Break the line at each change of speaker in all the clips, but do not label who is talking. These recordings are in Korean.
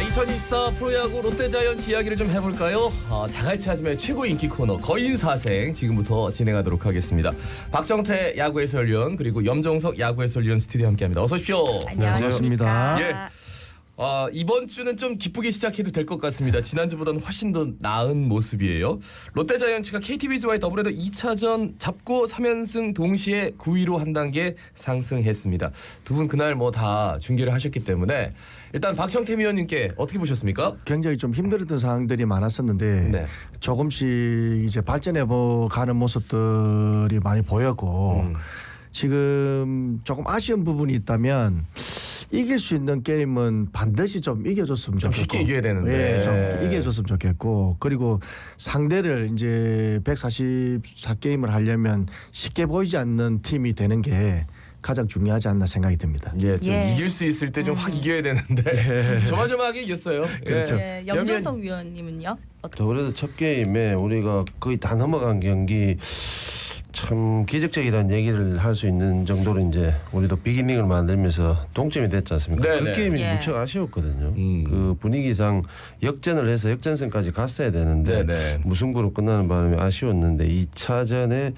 자, 2024 프로야구 롯데자이언츠 이야기를 좀 해볼까요? 자갈치 아줌의 최고 인기 코너 거인사생 지금부터 진행하도록 하겠습니다. 박정태 야구 해설위원 그리고 염정석 야구 해설위원 스튜디오 함께합니다. 어서 오십시오.
안녕하십니까.
예. 이번 주는 좀 기쁘게 시작해도 될 것 같습니다. 지난주보다는 훨씬 더 나은 모습이에요. 롯데자이언츠가 KT위즈와의 더블헤더 2차전 잡고 3연승 동시에 9위로 한 단계 상승했습니다. 두 분 그날 뭐 다 중계를 하셨기 때문에 일단 박정태 위원님께 어떻게 보셨습니까?
굉장히 좀 힘들었던 상황들이 많았었는데
네.
조금씩 이제 발전해 가는 모습들이 많이 보였고 지금 조금 아쉬운 부분이 있다면 이길 수 있는 게임은 반드시 좀 이겨줬으면
좀
좋겠고
쉽게 이겨야 되는데
좀 이겨줬으면 좋겠고 그리고 상대를 이제 144게임을 하려면 쉽게 보이지 않는 팀이 되는 게 가장 중요하지 않나 생각이 듭니다.
좀 이길 수 있을 때 좀 확 이겨야 되는데 조마조마하게 이겼어요.
그렇죠.
예, 염정석 위원님은요?
더블헤더 첫 게임에 우리가 거의 다 넘어간 경기 참 기적적이라는 얘기를 할 수 있는 정도로 이제 우리도 비기닝을 만들면서 동점이 됐지 않습니까?
네네.
그 게임이
예.
무척 아쉬웠거든요. 그 분위기상 역전을 해서 역전승까지 갔어야 되는데
네네.
무승부로 끝나는 바람에 아쉬웠는데 2차전에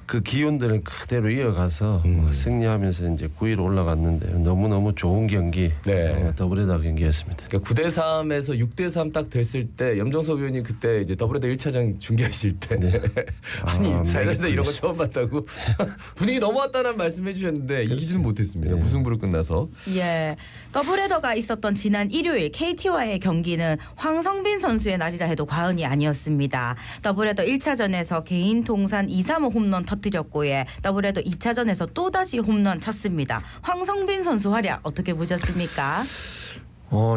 그 기운들을 그대로 이어가서 승리하면서 이제 9위로 올라갔는데 너무너무 좋은 경기
네.
더블헤더 경기였습니다.
그러니까 9대3에서 6대3 딱 됐을 때 염정석 위원님 그때 이제 더블헤더 1차전 중계하실 때 아니 살면서 이런 거 처음 봤다고 분위기 넘어왔다는 말씀해 주셨는데 이기지는 못했습니다. 무승부로 끝나서.
예, 더블헤더가 있었던 지난 일요일 KT와의 경기는 황성빈 선수의 날이라 해도 과언이 아니었습니다. 더블헤더 1차전에서 개인 통산 2, 3호 홈런 터뜨렸고 더블헤더 2차전에서 또다시 홈런 쳤습니다. 황성빈 선수 활약 어떻게 보셨습니까?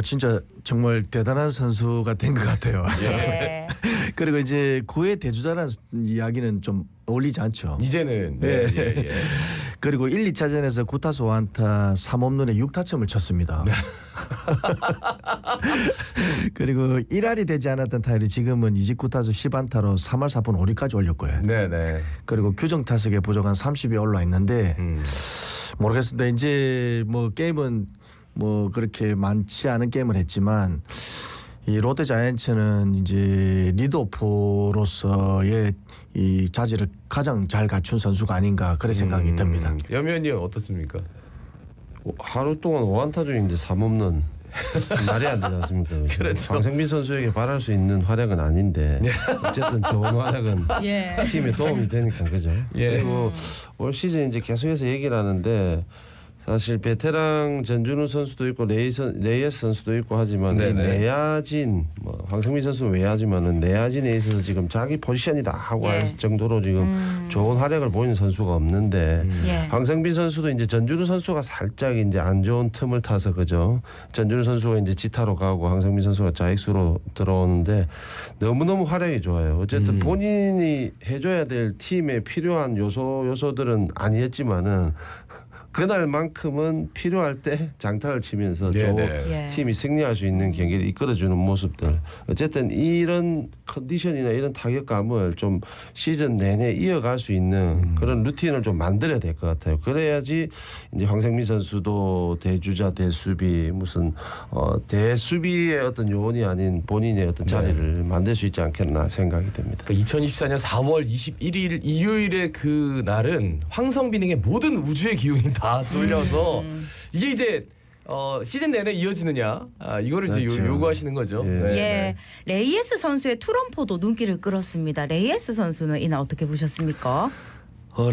진짜 정말 대단한 선수가 된 것 같아요.
예.
그리고 이제 9회 대주자라는 이야기는 좀 어울리지 않죠.
이제는
그리고 1, 2차전에서 9타수 1안타 3홈런에 6타점을 쳤습니다. 그리고 1할이 되지 않았던 타율이 지금은 29타수 10안타로 3할 4분 5리까지 올렸고요.
네네.
그리고 규정 타석에 부족한 30이 올라 있는데 모르겠습니다. 이제 뭐 게임은 뭐 그렇게 많지 않은 게임을 했지만 이 롯데 자이언츠는 이제 리드오프로서의 이 자질을 가장 잘 갖춘 선수가 아닌가 그런 생각이 듭니다.
염 위원님 어떻습니까?
하루 동안 5안타 중인데 3홈런 말이 안 되지 않습니까?
그렇죠.
황성빈 선수에게 바랄 수 있는 활약은 아닌데 어쨌든 좋은 활약은
예.
팀에 도움이 되니까 그죠?
예.
그리고 올 시즌 이제 계속해서 얘기를 하는데 사실 베테랑 전준우 선수도 있고 레이에스 선수도 있고 하지만 이
네네.
내야진 황성민 선수는 외야지만은 내야진에 있어서 지금 자기 포지션이다 하고 할 정도로 지금 좋은 활약을 보이는 선수가 없는데
예.
황성빈 선수도 이제 전준우 선수가 살짝 이제 안 좋은 틈을 타서 그죠. 전준우 선수가 이제 지타로 가고 황성빈 선수가 좌익수로 들어오는데 너무너무 활약이 좋아요. 어쨌든 본인이 해줘야 될 팀에 필요한 요소들은 아니었지만은 그날만큼은 필요할 때 장타를 치면서
예.
팀이 승리할 수 있는 경기를 이끌어주는 모습들. 어쨌든 이런 컨디션이나 이런 타격감을 좀 시즌 내내 이어갈 수 있는 그런 루틴을 좀 만들어야 될 것 같아요. 그래야지 이제 황성민 선수도 대주자 대수비 무슨 대수비의 어떤 요원이 아닌 본인의 어떤 자리를 만들 수 있지 않겠나 생각이 됩니다.
2024년 4월 21일 일요일의 그 날은 황성빈에게 모든 우주의 기운이 다 쏠려서 이게 이제 시즌 내내 이어지느냐 이거를 이제
그렇죠.
요구하시는 거죠.
예.
네.
예, 레이에스 선수의 투런포도 눈길을 끌었습니다. 레이에스 선수는 이날 어떻게 보셨습니까?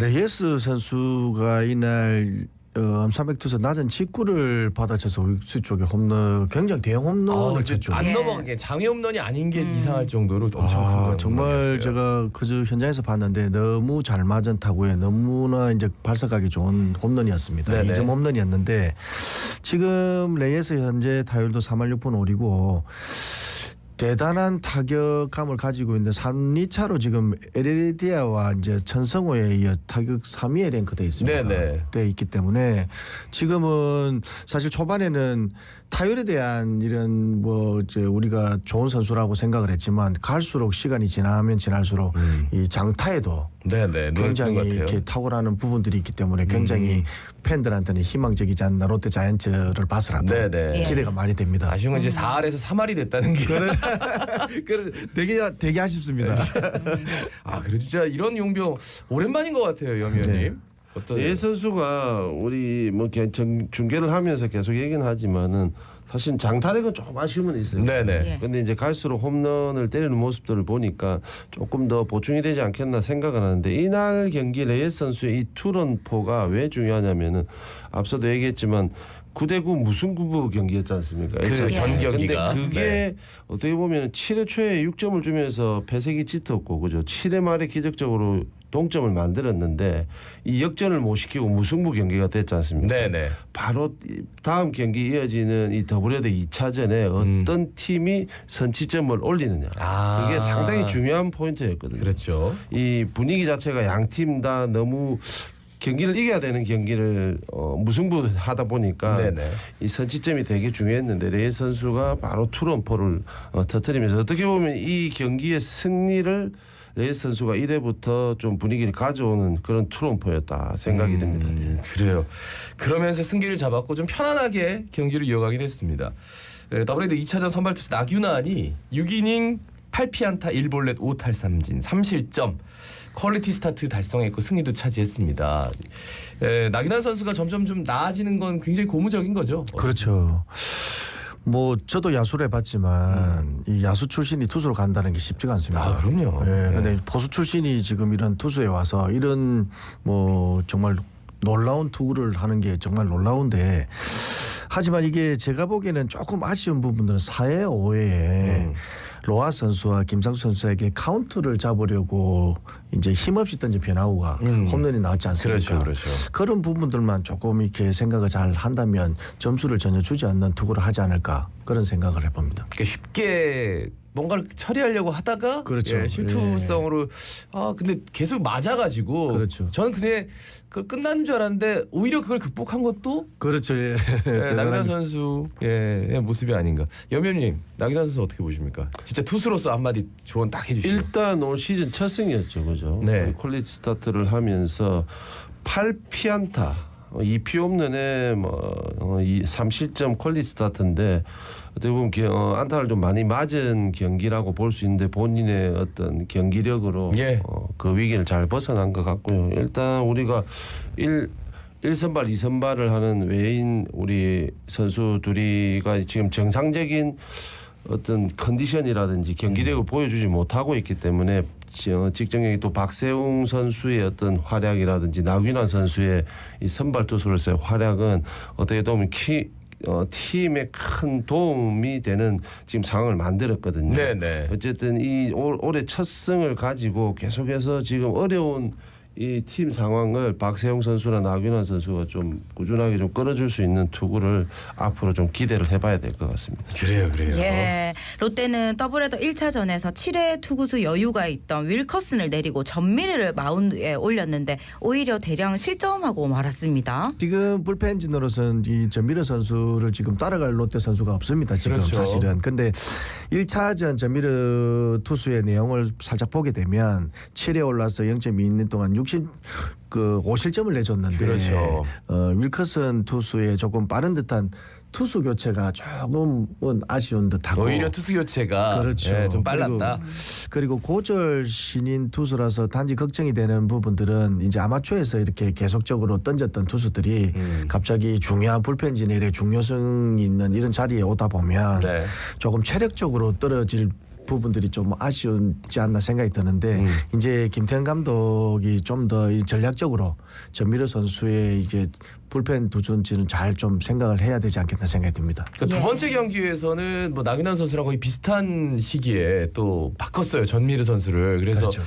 레이에스 선수가 이날 300투에서 낮은 직구를 받아쳐서 우익수 쪽에 홈런 굉장히 대형 홈런을 쳤죠.
안
예.
넘어가게 장애 홈런이 아닌 게 이상할 정도로 엄청 큰
정말
홈런이었어요.
제가 그저 현장에서 봤는데 너무 잘 맞은 타구에 너무나 이제 발사각이 좋은 홈런이었습니다.
네네.
2점 홈런이었는데 지금 레이에스 현재 타율도 3할 6분 5리고 대단한 타격감을 가지고 있는데 3리차로 지금 에르디아와 이제 천성호에 이어 타격 3위에 랭크돼 있습니다.
네네.
돼 있기 때문에 지금은 사실 초반에는 타율에 대한 이런 뭐 이제 우리가 좋은 선수라고 생각을 했지만 갈수록 시간이 지나면 지날수록 이 장타에도
네네. 눈에 띄는
굉장히
것 같아요.
이렇게 탁월하는 부분들이 있기 때문에 굉장히 팬들한테는 희망적이지 않나 롯데 자이언츠를 봐서라도
네네.
기대가 많이 됩니다.
아쉬운 건 이제 4할에서 3할이 됐다는 게.
되게 아쉽습니다.
아 그래 진짜 이런 용병 오랜만인 것 같아요, 염위원님.
네.
어떤
예 선수가 우리 뭐 중계를 하면서 계속 얘기는 하지만은 사실 장타력은 조금 아쉬움은 있어요.
네네.
예.
근데 이제 갈수록 홈런을 때리는 모습들을 보니까 조금 더 보충이 되지 않겠나 생각은 하는데 이날 경기 레이스 선수의 이 투런포가 왜 중요하냐면은 앞서도 얘기했지만 9대9 무승부 경기였지 않습니까?
그
일차전.
전 경기가.
근데 그게
네.
어떻게 보면 7회 초에 6점을 주면서 패색이 짙었고 그죠? 7회 말에 기적적으로 동점을 만들었는데 이 역전을 못 시키고 무승부 경기가 됐지 않습니까?
네네.
바로 다음 경기 이어지는 이 더블헤더 2차전에 어떤 팀이 선취점을 올리느냐.
아.
그게 상당히 중요한 포인트였거든요.
그렇죠.
이 분위기 자체가 양 팀 다 너무 경기를 이겨야 되는 경기를 무승부 하다 보니까
네네.
이 선취점이 되게 중요했는데 레이 선수가 바로 투런포를 터뜨리면서 어떻게 보면 이 경기의 승리를 레이 선수가 1회부터 좀 분위기를 가져오는 그런 투런포였다 생각이 듭니다.
그래요. 그러면서 승기를 잡았고 좀 편안하게 경기를 이어가긴 했습니다. 더블헤더 2차전 선발 투수 나균환이 6이닝 8피안타 1볼넷 5탈삼진 3실점 퀄리티 스타트 달성했고 승리도 차지했습니다. 나균환 선수가 점점 좀 나아지는 건 굉장히 고무적인 거죠.
그렇죠. 뭐 저도 야수를 해봤지만 이 야수 출신이 투수로 간다는 게 쉽지가 않습니다.
아, 그럼요.
예, 근데
네.
포수 출신이 지금 이런 투수에 와서 이런 뭐 정말 놀라운 투구를 하는 게 정말 놀라운데 하지만 이게 제가 보기에는 조금 아쉬운 부분들은 4회 5회에 로하 선수와 김상수 선수에게 카운트를 잡으려고 이제 힘없이 던진 변화구가 홈런이 나왔지 않습니까?
그렇죠, 그렇죠.
그런 부분들만 조금 이렇게 생각을 잘 한다면 점수를 전혀 주지 않는 투구를 하지 않을까 그런 생각을 해봅니다.
그러니까 쉽게 뭔가를 처리하려고 하다가
그렇죠.
예, 실투성으로 근데 계속 맞아가지고
그렇죠.
저는 그게 그걸 끝나는 줄 알았는데 오히려 그걸 극복한 것도
그렇죠. 예.
나균환 선수의 모습이 아닌가. 염현님 나균환 선수 어떻게 보십니까? 진짜 투수로서 한마디 조언 딱 해주시죠.
일단 올 시즌 첫 승이었죠, 그죠?
네.
퀄리티 스타트를 하면서 8피안타, 2피 홈런에 뭐 3실점 퀄리티 스타트인데 어떻게 보면 안타를 좀 많이 맞은 경기라고 볼 수 있는데 본인의 어떤 경기력으로
예.
그 위기를 잘 벗어난 것 같고요. 일단 우리가 1선발, 2선발을 하는 외인 우리 선수 둘이가 지금 정상적인 어떤 컨디션이라든지 경기력을 보여주지 못하고 있기 때문에 직전경기 또 박세웅 선수의 어떤 활약이라든지 나균환 선수의 이 선발 투수로서의 활약은 어떻게 보면 팀에 큰 도움이 되는 지금 상황을 만들었거든요.
네네.
어쨌든 이 올해 첫 승을 가지고 계속해서 지금 어려운 이 팀 상황을 박세용 선수나 나균환 선수가 좀 꾸준하게 좀 끌어줄 수 있는 투구를 앞으로 좀 기대를 해봐야 될 것 같습니다.
그래요.
예, 롯데는 더블헤더 1차전에서 7회 투구수 여유가 있던 윌커슨을 내리고 전미래를 마운드에 올렸는데 오히려 대량 실점하고 말았습니다.
지금 불펜진으로서는 이 전미래 선수를 지금 따라갈 롯데 선수가 없습니다. 지금
그렇죠.
사실은. 근데 1차전 전미래 투수의 내용을 살짝 보게 되면 7회 올라서 0.2이닝 동안 5실점을 내줬는데
그렇죠.
윌커슨 투수의 조금 빠른 듯한 투수 교체가 조금은 아쉬운 듯하고
오히려 투수 교체가
그렇죠.
좀 빨랐다.
그리고 고졸 신인 투수라서 단지 걱정이 되는 부분들은 이제 아마추어에서 이렇게 계속적으로 던졌던 투수들이 갑자기 중요한 불펜진에 이렇게 중요성이 있는 이런 자리에 오다 보면
네.
조금 체력적으로 떨어질 부분들이 좀 아쉬운지 않나 생각이 드는데 이제 김태형 감독이 좀 더 전략적으로 전미래 선수의 이제 불펜 두준지는 잘 좀 생각을 해야 되지 않겠나 생각이 듭니다.
그러니까 두 번째 경기에서는 뭐 나균환 선수랑 거의 비슷한 시기에 또 바꿨어요. 전미르 선수를. 그래서
그렇죠.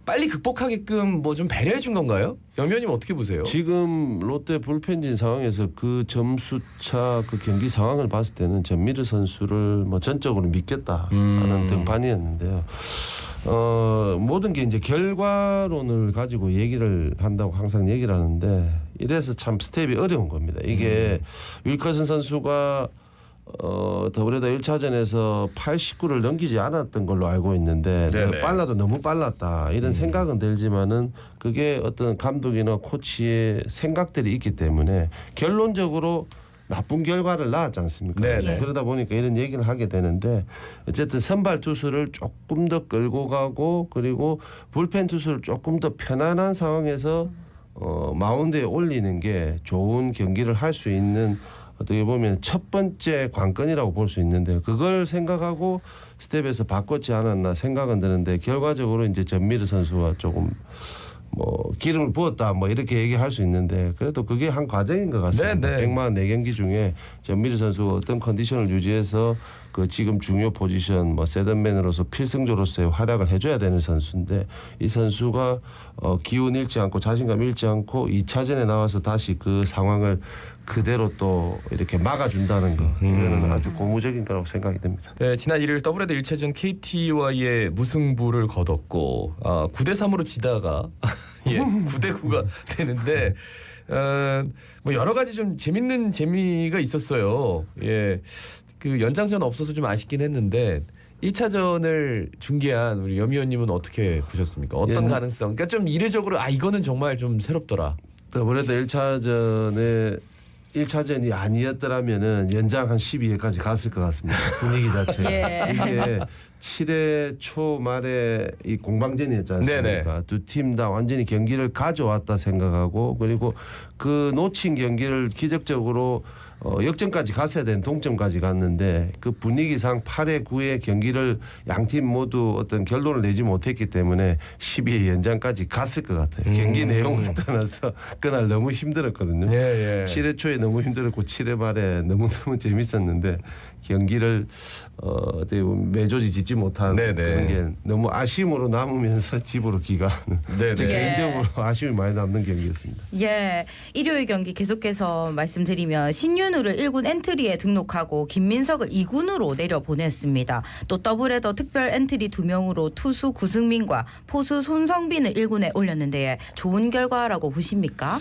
빨리 극복하게끔 뭐 좀 배려해 준 건가요? 염의원님 어떻게 보세요?
지금 롯데 불펜진 상황에서 그 점수차 그 경기 상황을 봤을 때는 전미르 선수를 뭐 전적으로 믿겠다 하는 등판이었는데요. 모든 게 이제 결과론을 가지고 얘기를 한다고 항상 얘기를 하는데 이래서 참 스텝이 어려운 겁니다. 이게 윌커슨 선수가 더블헤더 1차전에서 89를 넘기지 않았던 걸로 알고 있는데 내가 빨라도 너무 빨랐다 이런 생각은 들지만은 그게 어떤 감독이나 코치의 생각들이 있기 때문에 결론적으로 나쁜 결과를 낳았지 않습니까?
네네.
그러다 보니까 이런 얘기를 하게 되는데 어쨌든 선발 투수를 조금 더 끌고 가고 그리고 불펜 투수를 조금 더 편안한 상황에서 마운드에 올리는 게 좋은 경기를 할 수 있는 어떻게 보면 첫 번째 관건이라고 볼 수 있는데 그걸 생각하고 스텝에서 바꿨지 않았나 생각은 드는데 결과적으로 이제 전미르 선수가 조금 뭐 기름을 부었다 뭐 이렇게 얘기할 수 있는데 그래도 그게 한 과정인 것 같습니다.
네, 네.
144경기 중에 전미르 선수가 어떤 컨디션을 유지해서 그 지금 중요 포지션 뭐 세던맨으로서 필승조로서의 활약을 해줘야 되는 선수인데 이 선수가 기운 잃지 않고 자신감 잃지 않고 2차전에 나와서 다시 그 상황을 그대로 또 이렇게 막아준다는 거 이거는 아주 고무적인 거라고 생각이 됩니다.
네, 지난 1일 더블헤더 1차전 KT와의 무승부를 거뒀고 9대3으로 지다가 예, 9대9가 되는데 뭐 여러 가지 좀 재밌는 재미가 있었어요. 예, 그 연장전 없어서 좀 아쉽긴 했는데 1차전을 중계한 우리 염의원님은 어떻게 보셨습니까? 어떤 가능성? 그러니까 좀 이례적으로 이거는 정말 좀 새롭더라.
더블헤더 1차전이 아니었더라면은 연장 한 12회까지 갔을 것 같습니다. 분위기 자체가.
예.
이게 7회 초 말에 이 공방전이었지 않습니까? 두 팀 다 완전히 경기를 가져왔다 생각하고 그리고 그 놓친 경기를 기적적으로 역전까지 갔어야 되는 동점까지 갔는데 그 분위기상 8회 9회 경기를 양팀 모두 어떤 결론을 내지 못했기 때문에 12회 연장까지 갔을 것 같아요. 경기 내용을 떠나서 그날 너무 힘들었거든요.
예, 예.
7회 초에 너무 힘들었고 7회 말에 너무너무 재밌었는데 경기를 어떻게 보면 매조지 짓지 못한
네네.
그런 게 너무 아쉬움으로 남으면서 집으로 귀가하는
네네.
제 개인적으로 아쉬움이 많이 남는 경기였습니다.
예, 일요일 경기 계속해서 말씀드리면 신윤우를 1군 엔트리에 등록하고 김민석을 2군으로 내려보냈습니다. 또 더블헤더 특별 엔트리 2명으로 투수 구승민과 포수 손성빈을 1군에 올렸는데 좋은 결과라고 보십니까?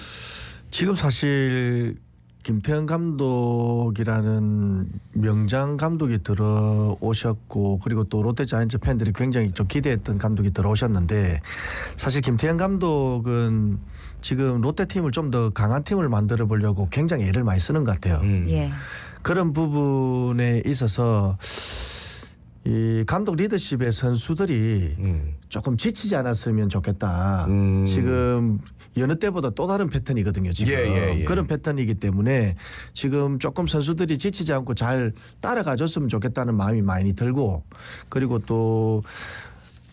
지금 사실 김태형 감독이라는 명장 감독이 들어오셨고 그리고 또 롯데자이언츠 팬들이 굉장히 좀 기대했던 감독이 들어오셨는데 사실 김태형 감독은 지금 롯데팀을 좀 더 강한 팀을 만들어 보려고 굉장히 애를 많이 쓰는 것 같아요.
예.
그런 부분에 있어서 이 감독 리더십의 선수들이 조금 지치지 않았으면 좋겠다. 지금 여느 때보다 또 다른 패턴이거든요. 지금
예.
그런 패턴이기 때문에 지금 조금 선수들이 지치지 않고 잘 따라가줬으면 좋겠다는 마음이 많이 들고 그리고 또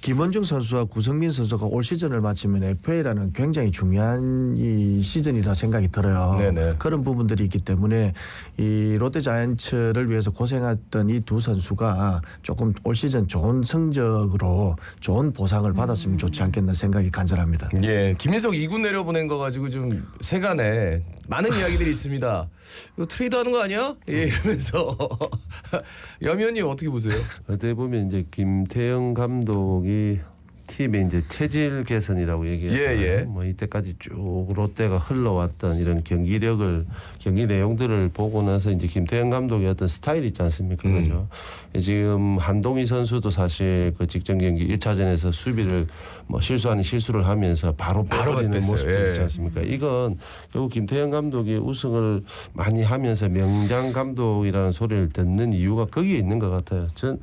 김원중 선수와 구성민 선수가 올 시즌을 마치면 FA라는 굉장히 중요한 이 시즌이라 생각이 들어요.
네네.
그런 부분들이 있기 때문에 이 롯데자이언츠를 위해서 고생했던 이 두 선수가 조금 올 시즌 좋은 성적으로 좋은 보상을 받았으면 좋지 않겠나 생각이 간절합니다.
예, 김민석 2군 내려보낸 거 가지고 좀 세간에 많은 이야기들이 있습니다. 이거 트레이드하는 거 아니야? 예, 이러면서 염의원님 어떻게 보세요?
어떻게 보면 이제 김태형 감독이 팀의 이제 체질 개선이라고 얘기했잖아요.
예.
뭐 이때까지 쭉 롯데가 흘러왔던 이런 경기 내용들을 보고 나서 이제 김태형 감독의 어떤 스타일이 있지 않습니까? 그죠? 지금 한동희 선수도 사실 그 직전 경기 1차전에서 수비를 뭐 실수하는 실수를 하면서 바로 빼버리는
뺐어요.
모습들
예.
있지 않습니까? 이건 결국 김태형 감독이 우승을 많이 하면서 명장 감독이라는 소리를 듣는 이유가 거기에 있는 것 같아요. 전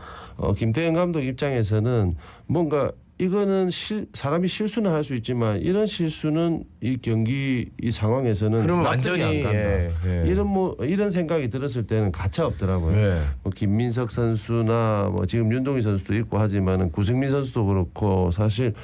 김태형 감독 입장에서는 뭔가 이거는 사람이 실수는 할 수 있지만 이런 실수는 이 경기 이 상황에서는
그러면
납득이
완전히
안 간다.
예.
이런 생각이 들었을 때는 가차 없더라고요.
예.
뭐 김민석 선수나 뭐 지금 윤동희 선수도 있고 하지만은 구승민 선수도 그렇고 사실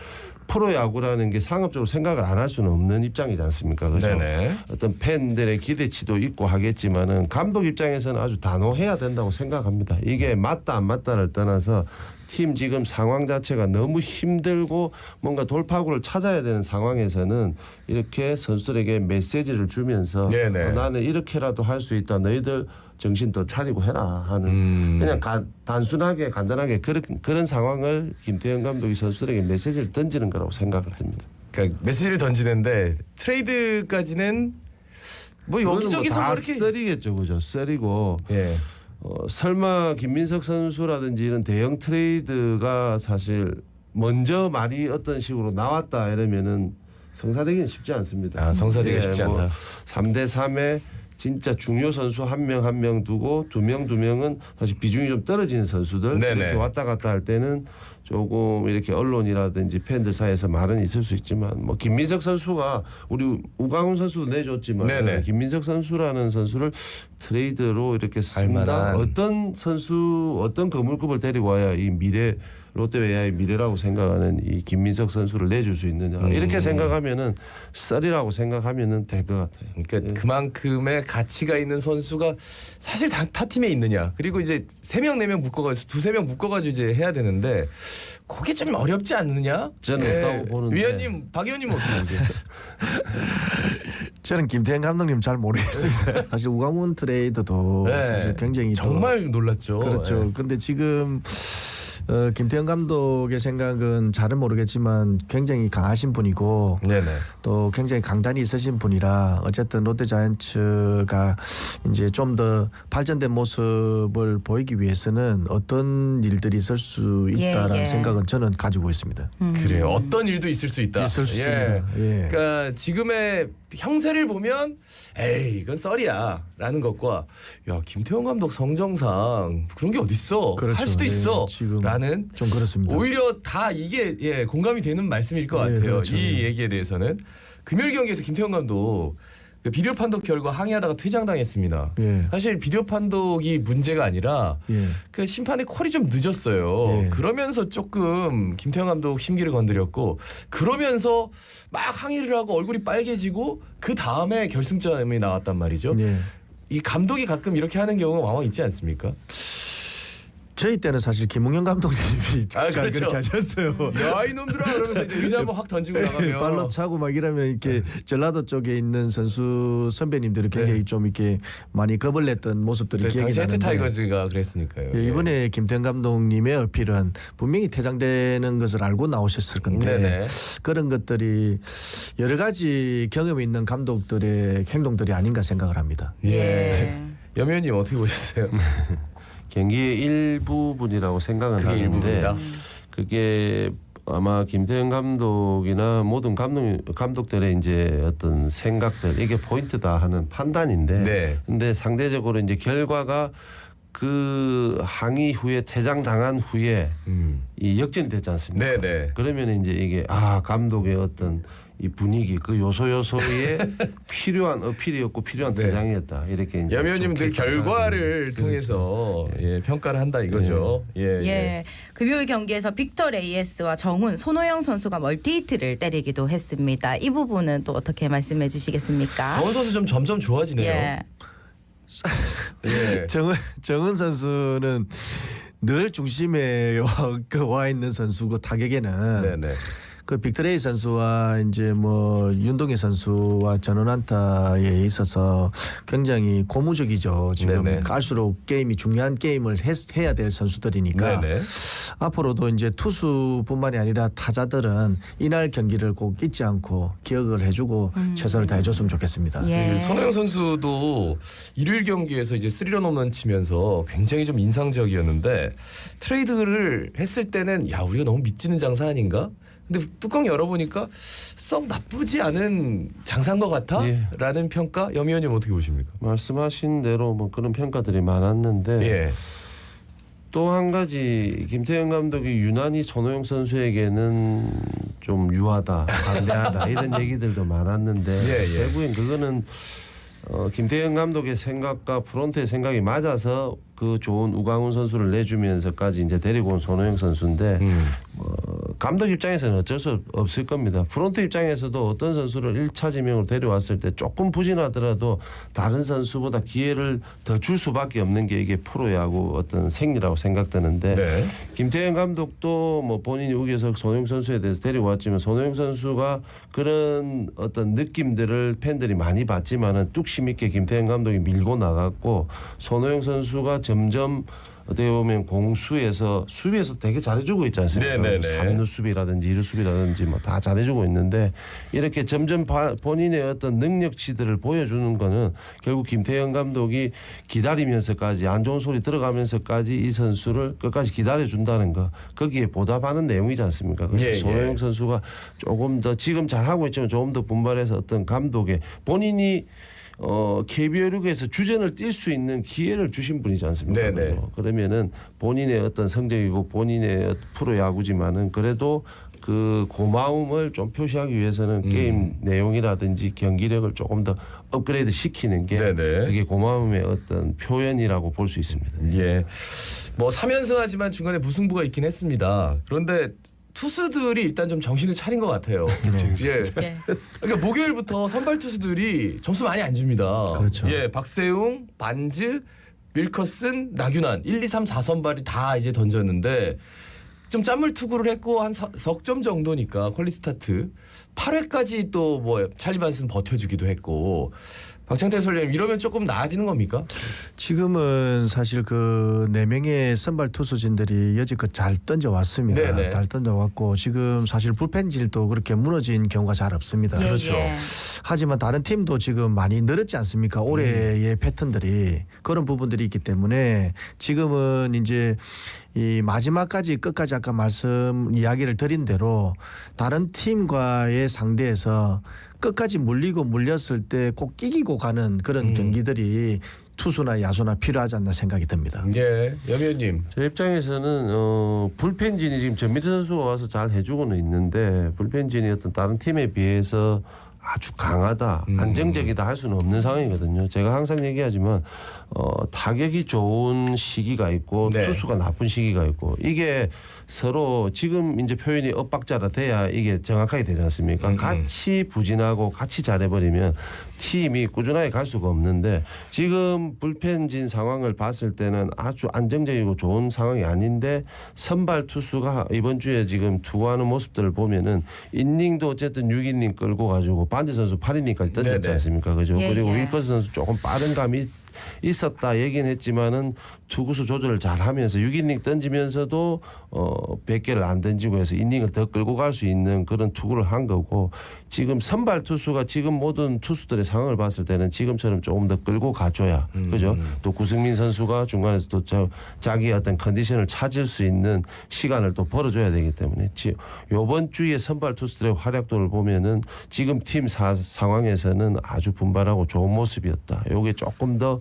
프로야구라는 게 상업적으로 생각을 안 할 수는 없는 입장이지 않습니까? 그렇죠?
네네.
어떤 팬들의 기대치도 있고 하겠지만은 감독 입장에서는 아주 단호해야 된다고 생각합니다. 이게 맞다 안 맞다를 떠나서 팀 지금 상황 자체가 너무 힘들고 뭔가 돌파구를 찾아야 되는 상황에서는 이렇게 선수들에게 메시지를 주면서
네네.
나는 이렇게라도 할 수 있다. 너희들 정신 더 차리고 해라 하는 그냥 단순하게 간단하게 그런 상황을 김태형 감독이 선수들에게 메시지를 던지는 거라고 생각을 듭니다.
그러니까 메시지를 던지는데 트레이드까지는 뭐 여기저기서
다
뭐 이렇게
썰이겠죠, 그죠? 썰이고
예.
설마 김민석 선수라든지 이런 대형 트레이드가 사실 먼저 말이 어떤 식으로 나왔다 이러면은 성사되기는 쉽지 않습니다.
아, 성사되기가 쉽지 않다.
3대 3에 진짜 중요 선수 한 명 두고 두 명은 사실 비중이 좀 떨어지는 선수들
네네.
이렇게 왔다 갔다 할 때는 조금 이렇게 언론이라든지 팬들 사이에서 말은 있을 수 있지만 뭐 김민석 선수가 우리 우강훈 선수도 내줬지만
네네.
김민석 선수라는 선수를 트레이드로 이렇게 쓴다.
알만한.
어떤 선수 어떤 거물급을 데리고 와야 이 미래 롯데웨어의 미래라고 생각하는 이 김민석 선수를 내줄 수 있느냐 이렇게 생각하면은 썰이라고 생각하면은 될 것 같아요.
그러니까 그만큼의 가치가 있는 선수가 사실 타 팀에 있느냐. 그리고 이제 3명 4명 묶어가지고 2-3명 묶어가지고 이제 해야 되는데 그게 좀 어렵지 않느냐?
저는 없다고 보는데.
위원님, 박 의원님 어떻게 보세요?
저는 김태형 감독님 잘 모르겠습니다. 사실 우강훈 트레이드도
네.
사실 굉장히
정말 놀랐죠.
그렇죠.
예.
근데 지금 김태형 감독의 생각은 잘은 모르겠지만 굉장히 강하신 분이고
네네.
또 굉장히 강단이 있으신 분이라 어쨌든 롯데자이언츠가 이제 좀 더 발전된 모습을 보이기 위해서는 어떤 일들이 있을 수 있다라는
예.
생각은 저는 가지고 있습니다.
그래요. 어떤 일도 있을 수 있다.
있을 수
예.
있습니다. 예.
그러니까 지금의 형세를 보면 에이 이건 썰이야라는 것과 야 김태형 감독 성정상 그런 게 어딨어
그렇죠.
할 수도
예,
있어
지금
라는
좀 그렇습니다.
오히려 다 이게 예, 공감이 되는 말씀일 것
네,
같아요.
그렇죠.
이 얘기에 대해서는 금요일 경기에서 김태형 감독 그 비디오 판독 결과 항의하다가 퇴장당했습니다.
예.
사실 비디오 판독이 문제가 아니라
예.
그 심판의 콜이 좀 늦었어요.
예.
그러면서 조금 김태형 감독 심기를 건드렸고 그러면서 막 항의를 하고 얼굴이 빨개지고 그 다음에 결승점이 나왔단 말이죠.
예.
이 감독이 가끔 이렇게 하는 경우가 왕왕 있지 않습니까?
저희 때는 사실 김웅현 감독님이
아,
잘
그렇죠.
그렇게 하셨어요.
야 이놈들아 그러면서 이제 의자 한번 확 던지고 나가면
발로 차고 막 이러면 이렇게 전라도 쪽에 있는 선수 선배님들이 굉장히
네.
좀 이렇게 많이 겁을 냈던 모습들이
네,
기억이
당시 해태
나는데
타이거즈가 그랬으니까요.
예, 이번에 김태형 감독님의 어필은 분명히 퇴장되는 것을 알고 나오셨을 건데
네네.
그런 것들이 여러 가지 경험이 있는 감독들의 행동들이 아닌가 생각을 합니다.
예. 염의원님 어떻게 보셨어요?
경기의 일부분이라고 생각은
그게
하는데
일부분이다.
그게 아마 김태형 감독이나 모든 감독들의 이제 어떤 생각들 이게 포인트다 하는 판단인데
네.
근데 상대적으로 이제 결과가 그 항의 후에 퇴장당한 후에 이 역전이 됐지 않습니까?
네네.
그러면 이제 이게 감독의 어떤 이 분위기 그 요소에 필요한 어필이었고 필요한
네.
퇴장이었다 이렇게 이제
염의원님 늘
좀
결과를 통해서 예, 평가를 한다 이거죠. 예.
예. 금요일 경기에서 빅터 레이에스와 정훈, 손호영 선수가 멀티히트를 때리기도 했습니다. 이 부분은 또 어떻게 말씀해 주시겠습니까?
정훈 선수 좀 점점 좋아지네요.
예.
예.
정은 선수는 늘 중심에 와 있는 선수고 타격에는
네네.
그 빅트레이 선수와 이제 뭐 윤동희 선수와 전원안타에 있어서 굉장히 고무적이죠. 지금
네네.
갈수록 게임이 중요한 게임을 해야 될 선수들이니까
네네.
앞으로도 이제 투수뿐만이 아니라 타자들은 이날 경기를 꼭 잊지 않고 기억을 해주고 최선을 다해줬으면 좋겠습니다.
예.
그 손호영 선수도 일요일 경기에서 이제 3런 홈런 치면서 굉장히 좀 인상적이었는데 트레이드를 했을 때는 야 우리가 너무 미치는 장사 아닌가? 근데 뚜껑 열어보니까 썩 나쁘지 않은 장사인 것 같아?
예.
라는 평가 염의원님 어떻게 보십니까?
말씀하신 대로 뭐 그런 평가들이 많았는데
예.
또 한 가지 김태형 감독이 유난히 손호영 선수에게는 좀 유하다, 반대하다 이런 얘기들도 많았는데
예, 예.
결국엔 그거는 김태형 감독의 생각과 프론트의 생각이 맞아서 그 좋은 우강훈 선수를 내주면서까지 이제 데리고 온 손호영 선수인데 감독 입장에서는 어쩔 수 없을 겁니다. 프론트 입장에서도 어떤 선수를 1차 지명으로 데려왔을 때 조금 부진하더라도 다른 선수보다 기회를 더 줄 수밖에 없는 게 이게 프로야구 어떤 생리라고 생각되는데
네.
김태형 감독도 뭐 본인이 우겨서 손흥민 선수에 대해서 데려왔지만 손흥민 선수가 그런 어떤 느낌들을 팬들이 많이 봤지만은 뚝심 있게 김태형 감독이 밀고 나갔고 손흥민 선수가 점점 어떻게 보면 공수에서 수비에서 되게 잘해주고 있지 않습니까?
네네네.
3루 수비라든지 2루 수비라든지 뭐 다 잘해주고 있는데 이렇게 점점 본인의 어떤 능력치들을 보여주는 거는 결국 김태형 감독이 기다리면서까지 안 좋은 소리 들어가면서까지 이 선수를 끝까지 기다려준다는 거 거기에 보답하는 내용이지 않습니까?
예,
손흥민
예.
선수가 조금 더 지금 잘하고 있지만 조금 더 분발해서 어떤 감독의 본인이 KBO 리그에서 주전을 뛸 수 있는 기회를 주신 분이지 않습니까?
네네.
그러면은 본인의 어떤 성적이고 본인의 프로 야구지만은 그래도 그 고마움을 좀 표시하기 위해서는 게임 내용이라든지 경기력을 조금 더 업그레이드 시키는 게
네네.
그게 고마움의 어떤 표현이라고 볼 수 있습니다.
예. 뭐 3연승하지만 중간에 무승부가 있긴 했습니다. 그런데 투수들이 일단 좀 정신을 차린 것 같아요. 예.
예.
그러니까 목요일부터 선발 투수들이 점수 많이 안 줍니다.
그렇죠.
예, 박세웅, 반즈, 윌커슨, 나균환 1, 2, 3, 4선발이 다 이제 던졌는데 좀 짠물 투구를 했고 한 석점 정도니까 퀄리티 스타트 8회까지 또 뭐 찰리 반스는 버텨주기도 했고 박창태 해설위원 이러면 조금 나아지는 겁니까?
지금은 사실 그 4명의 선발 투수진들이 여지껏 잘 던져왔습니다.
네네.
잘 던져왔고 지금 사실 불펜질도 그렇게 무너진 경우가 잘 없습니다.
예,
그렇죠.
예.
하지만 다른 팀도 지금 많이 늘었지 않습니까? 올해의 패턴들이 그런 부분들이 있기 때문에 지금은 이제 이 마지막까지 끝까지 아까 이야기를 드린 대로 다른 팀과의 상대에서 끝까지 물렸을 때 꼭 이기고 가는 그런 경기들이 투수나 야수나 필요하지 않나 생각이 듭니다.
예, 여 위원님.
제 입장에서는 불펜진이 지금 전미태 선수가 와서 잘 해주고는 있는데 불펜진이 어떤 다른 팀에 비해서 아주 강하다, 안정적이다 할 수는 없는 상황이거든요. 제가 항상 얘기하지만 타격이 좋은 시기가 있고
네.
투수가 나쁜 시기가 있고 이게 서로 지금 이제 표현이 엇박자라 돼야 이게 정확하게 되지 않습니까? 같이 부진하고 같이 잘해버리면 팀이 꾸준하게 갈 수가 없는데 지금 불펜진 상황을 봤을 때는 아주 안정적이고 좋은 상황이 아닌데 선발 투수가 이번 주에 지금 투구하는 모습들을 보면은 인닝도 어쨌든 6이닝 끌고 가지고 반지 선수 8이닝까지 던졌지
네네.
않습니까? 그죠?
예,
그리고
예.
윌커스 선수 조금 빠른 감이 있었다 얘기는 했지만은 투구수 조절을 잘 하면서 6이닝 던지면서도 100개를 안 던지고 해서 이닝을 더 끌고 갈 수 있는 그런 투구를 한 거고 지금 선발 투수가 지금 모든 투수들의 상황을 봤을 때는 지금처럼 조금 더 끌고 가줘야 그죠? 또 구승민 선수가 중간에서 또 자기의 어떤 컨디션을 찾을 수 있는 시간을 또 벌어줘야 되기 때문에 이번 주에 선발 투수들의 활약도를 보면은 지금 팀 상황에서는 아주 분발하고 좋은 모습이었다. 요게 조금 더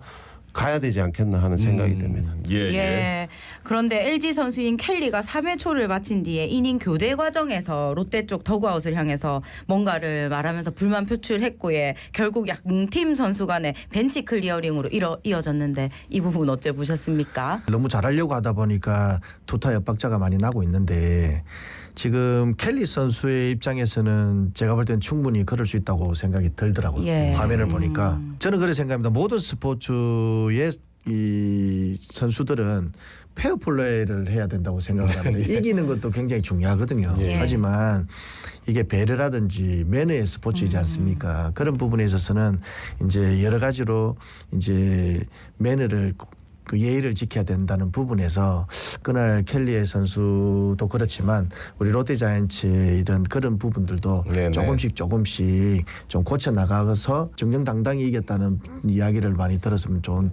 가야 되지 않겠나 하는 생각이 듭니다.
예,
예.
예.
그런데 LG 선수인 켈리가 3회 초를 마친 뒤에 이닝 교대 과정에서 롯데 쪽 더그아웃을 향해서 뭔가를 말하면서 불만 표출했고 예. 결국 양팀 선수 간의 벤치 클리어링으로 이어졌는데 이 부분 어째 보셨습니까?
너무 잘하려고 하다 보니까 투타 엇박자가 많이 나고 있는데 지금 켈리 선수의 입장에서는 제가 볼 때는 충분히 그럴 수 있다고 생각이 들더라고요.
예.
화면을 보니까 저는 그렇게 생각합니다. 모든 스포츠의 이 선수들은 페어 플레이를 해야 된다고 생각을 합니다. 이기는 것도 굉장히 중요하거든요.
예.
하지만 이게 배려라든지 매너의 스포츠이지 않습니까? 그런 부분에 있어서는 이제 여러 가지로 이제 매너를 그 예의를 지켜야 된다는 부분에서 그날 켈리의 선수도 그렇지만 우리 롯데자이언츠의 이런 그런 부분들도
네네.
조금씩 좀 고쳐 나가서 정정당당히 이겼다는 이야기를 많이 들었으면 좋은.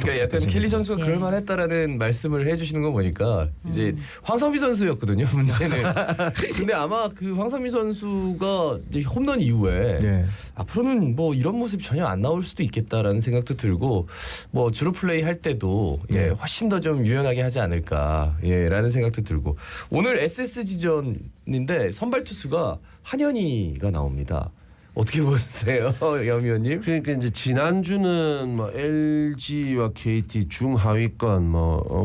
그러니까 약간 켈리 선수가
예.
그럴만했다라는 말씀을 해주시는 거 보니까 이제 황성민 선수였거든요 문제는. 근데 아마 그 황성민 선수가 이제 홈런 이후에
네.
앞으로는 뭐 이런 모습 전혀 안 나올 수도 있겠다라는 생각도 들고 뭐 주루 플레이 할 때도 예, 훨씬 더 좀 유연하게 하지 않을까 예라는 생각도 들고 오늘 SSG전인데 선발 투수가 한현희가 나옵니다. 어떻게 보세요, 염 의원님?
그러니까 이제 지난주는 뭐 LG와 KT 중하위권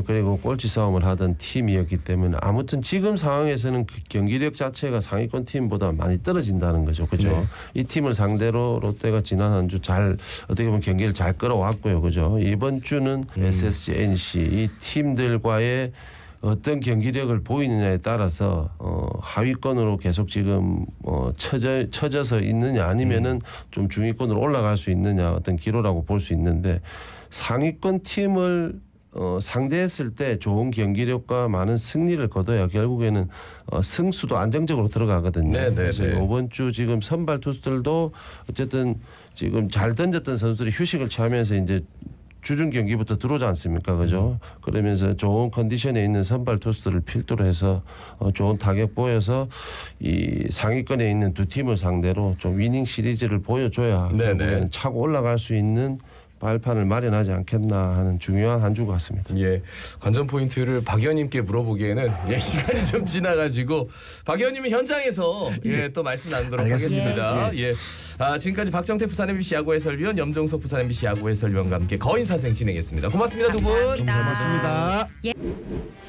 그리고 꼴찌 싸움을 하던 팀이었기 때문에 아무튼 지금 상황에서는 그 경기력 자체가 상위권 팀보다 많이 떨어진다는 거죠, 그죠?
네.
이 팀을 상대로 롯데가 지난 한 주 잘 어떻게 보면 경기를 잘 끌어왔고요, 그죠? 이번 주는 SSG, NC 이 팀들과의 어떤 경기력을 보이느냐에 따라서 하위권으로 계속 지금 처져서 있느냐 아니면은 좀 중위권으로 올라갈 수 있느냐 어떤 기로라고 볼 수 있는데 상위권 팀을 상대했을 때 좋은 경기력과 많은 승리를 거둬야 결국에는 승수도 안정적으로 들어가거든요.
네, 네,
그래서
네.
이번 주 지금 선발 투수들도 어쨌든 지금 잘 던졌던 선수들이 휴식을 취하면서 이제 주중 경기부터 들어오지 않습니까, 그죠? 그러면서 좋은 컨디션에 있는 선발 투수들을 필두로 해서 좋은 타격 보여서 이 상위권에 있는 두 팀을 상대로 좀 위닝 시리즈를 보여줘야
네네.
결국에는 차고 올라갈 수 있는 발판을 마련하지 않겠나 하는 중요한 한 주 같습니다.
예, 관전 포인트를 박 의원님께 물어보기에는 시간이 좀 지나가지고 박 의원님이 현장에서 또 말씀 나누도록
알겠습니다.
하겠습니다. 예. 지금까지 박정태 부산 MBC 야구 해설위원, 염정석 부산 MBC 야구 해설위원과 함께 거인사생 진행했습니다. 고맙습니다, 두 분.
감사합니다.
고맙습니다.
예.